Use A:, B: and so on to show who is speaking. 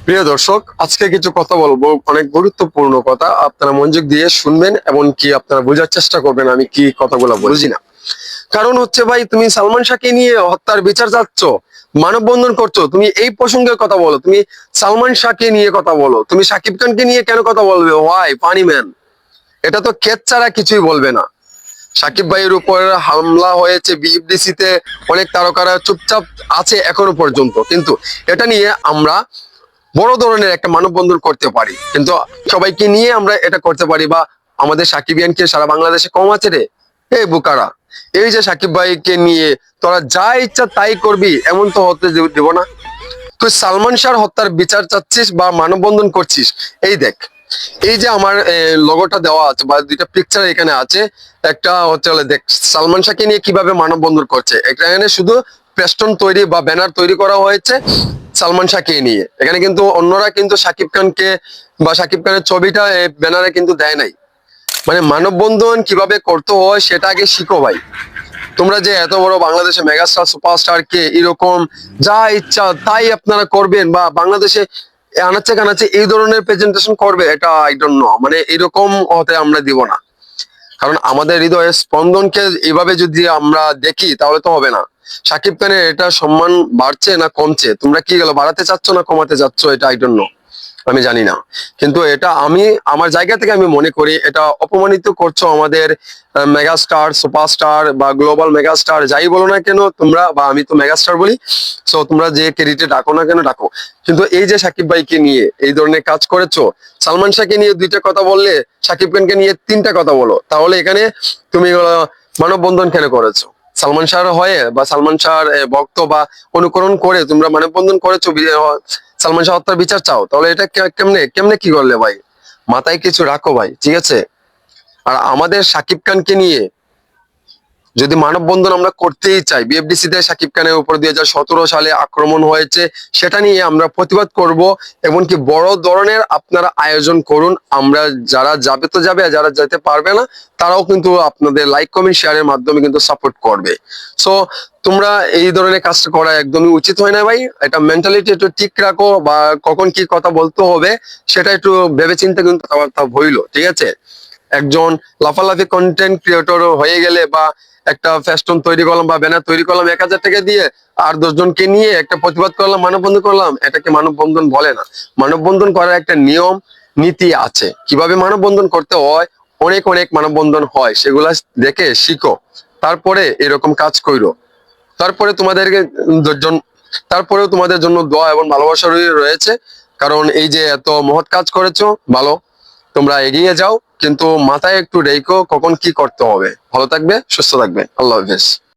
A: প্রিয় দর্শক, আজকে কিছু কথা বলবো, অনেক গুরুত্বপূর্ণ কথা। আপনারা মনোযোগ দিয়ে শুনবেন এবং কি আপনারা বোঝার চেষ্টা করবেন আমি কি কথাগুলো বুঝি না। কারণ হচ্ছে ভাই, তুমি সালমান শাহকে নিয়ে হত্যার বিচার চাচ্ছ, মানববন্ধন করছো, তুমি এই প্রসঙ্গে কথা বলো, তুমি সালমান শাহকে নিয়ে কথা বলো, তুমি শাকিব খানকে নিয়ে কেন কথা বলবে? Why funny man? এটা তো ক্ষেত ছাড়া কিছুই বলবে না। সাকিব ভাইয়ের উপর হামলা হয়েছে বিএফডিসি তে, অনেক তারকারা চুপচাপ আছে এখনো পর্যন্ত, কিন্তু এটা নিয়ে আমরা বড় ধরনের একটা মানববন্ধন করতে পারি, কিন্তু সবাইকে নিয়ে আমরা এটা করতে পারি বা আমাদের সাকিবিয়ানকে সারা বাংলাদেশে কম আছে রে? এই বুকারা, এই যে সাকিব ভাইকে নিয়ে তোরা যা ইচ্ছা তাই করবি, এমন তো হতে দেব না। তুই সালমান শাহর হত্যার বিচার চাচ্ছিস বা মানববন্ধন করছিস, এই দেখ, এই যে আমার লোগোটা দেওয়া আছে বা দুইটা পিকচার এখানে আছে। একটা হচ্ছে দেখ সালমান শাহকে নিয়ে কিভাবে মানববন্ধন করছে, এখানে শুধু পেস্টন তৈরি বা ব্যানার তৈরি করা হয়েছে সালমান শাহকে নিয়ে। এখানে কিন্তু অন্যরা কিন্তু শাকিব খানকে বা শাকিব খানের ছবিটা ব্যানারে কিন্তু দেয় নাই। মানে মানববন্ধন কিভাবে করতে হয় সেটা আগে শিখো ভাই। তোমরা যে এত বড় বাংলাদেশে মেগাস্টার সুপারস্টার কে এরকম যা ইচ্ছা তাই আপনারা করবেন বা বাংলাদেশে আনাচ্ছে কানাচ্ছে এই ধরনের প্রেজেন্টেশন করবে, এটা আই ডোন্ট নো, মানে এরকম হতে আমরা দিব না। কারণ আমাদের হৃদয়ের স্পন্দনকে এভাবে যদি আমরা দেখি তাহলে তো হবে না। সাকিব খানের এটা সম্মান বাড়ছে না কমছে? তোমরা কি গেল বাড়াতে চাচ্ছ না কমাতে চাচ্ছ, এটা আই ডোন্ট নো, আমি জানি না। কিন্তু এটা আমি আমার জায়গা থেকে আমি মনে করি এটা অপমানিত করছো আমাদের মেগাস্টার সুপারস্টার বা গ্লোবাল মেগাস্টার যাই বলো না কেন তোমরা, বা আমি তো মেগাস্টার বলি। সো তোমরা যে ক্রেডিটে ডাকো না কেন ডাকো, কিন্তু এই যে সাকিব ভাইকে নিয়ে এই ধরনের কাজ করেছো, সালমান শাহকে নিয়ে দুইটা কথা বললে সাকিব খানকে নিয়ে তিনটা কথা বলো, তাহলে এখানে তুমি মানববন্ধন কেন করেছো? সালমান শাহর হয়ে বা সালমান শাহর ভক্ত বা অনুকরণ করে তোমরা মানববন্ধন করেছো, সালমান শাহ হত্যার বিচার চাও, তাহলে এটা কেমনে কেমনে কি করলে ভাই? মাথায় কিছু রাখো ভাই, ঠিক আছে? আর আমাদের সাকিব খানকে নিয়ে যদি মানববন্ধন আমরা করতেই চাই, বিএফডিসি তে সাকিব খানের উপর 2017 সালে আক্রমণ হয়েছে, সেটা নিয়ে আমরা প্রতিবাদ করব। এমনকি বড় ধরনের আপনারা আয়োজন করুন, আমরা যারা যাবে তো যাবে, আর যারা যেতে পারবে না তারাও কিন্তু আপনাদের লাইক কমেন্ট শেয়ারের মাধ্যমে কিন্তু সাপোর্ট করবে। সো তোমরা এই ধরনের কাজটা করা একদমই উচিত হয় না ভাই। এটা মেন্টালিটি একটু ঠিক রাখো, বা কখন কি কথা বলতে হবে সেটা একটু ভেবেচিন্তে কিন্তু কথাবার্তা হইলো, ঠিক আছে? একজন লাফালাফি কন্টেন্ট ক্রিয়েটর হয়ে গেলে বা একটা ফেস্টুন তৈরি করলাম বা ব্যানার তৈরি করলাম 1000 টাকা দিয়ে, আর 10 জনকে নিয়ে একটা প্রতিবাদ করলাম, মানববন্ধন করলাম, এটাকে মানববন্ধন বলে না। মানববন্ধন করার একটা নিয়ম নীতি আছে, কিভাবে মানববন্ধন করতে হয়। অনেক অনেক মানববন্ধন হয়, সেগুলা দেখে শিখো, তারপরে এরকম কাজ কইরো। তারপরে তোমাদেরকে জন- তারপরেও তোমাদের জন্য দোয়া এবং ভালোবাসা রয়েছে। কারণ এই যে এত মহৎ কাজ করেছো, ভালো, তোমরা এগিয়ে যাও, কিন্তু মাথায় একটু রেখো কখন কি করতে হবে। ভালো থাকবে, সুস্থ থাকবে, আল্লাহ হাফেজ।